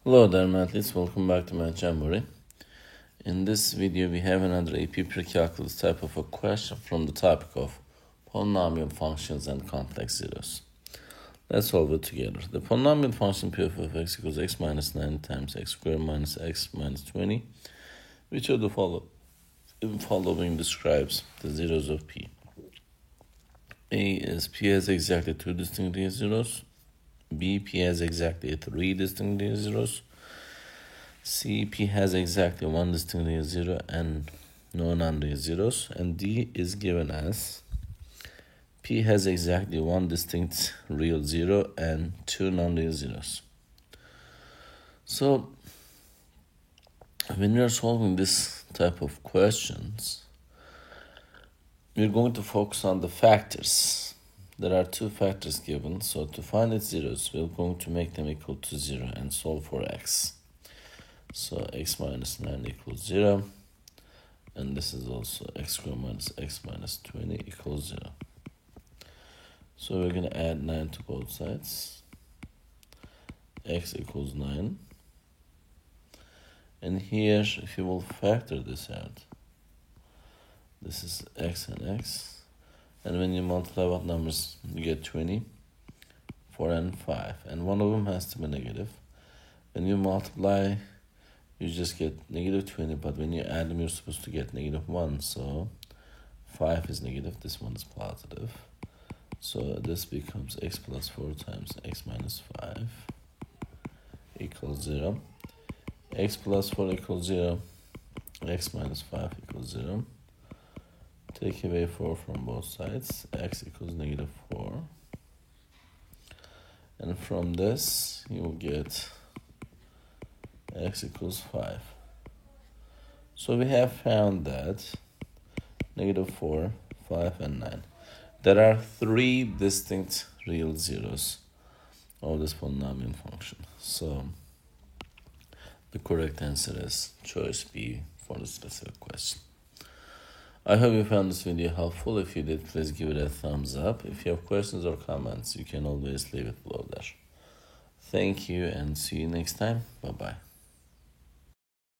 Hello there, athletes. Welcome back to my Jamboree. In this video, we have another AP Pre-Calculus type of a question from the topic of polynomial functions and complex zeros. Let's solve it together. The polynomial function p of x equals x minus 9 times x squared minus x minus 20, which of the following describes the zeros of p. A is p has exactly 2 distinct real zeros. B, p has exactly 3 distinct real zeros. C, p has exactly 1 distinct real zero and no non-real zeros. And D is given as p has exactly 1 distinct real zero and 2 non-real zeros. So, when we are solving this type of questions, we're going to focus on the factors. There are 2 factors given, so to find its zeros, we're going to make them equal to 0 and solve for x. So x minus 9 equals 0, and this is also x squared minus x minus 20 equals 0. So we're going to add 9 to both sides. X equals 9. And here, if you will factor this out, this is x and x. And when you multiply what numbers, you get 20, 4 and 5. And one of them has to be negative. When you multiply, you just get negative 20, but when you add them, you're supposed to get negative 1. So 5 is negative, this one is positive. So this becomes x plus 4 times x minus 5 equals 0. X plus 4 equals 0. X minus 5 equals 0. Take away 4 from both sides. X equals negative 4. And from this, you will get x equals 5. So we have found that negative 4, 5, and 9. There are 3 distinct real zeros of this polynomial function. So the correct answer is choice B for the specific question. I hope you found this video helpful. If you did, please give it a thumbs up. If you have questions or comments, you can always leave it below there. Thank you and see you next time. Bye-bye.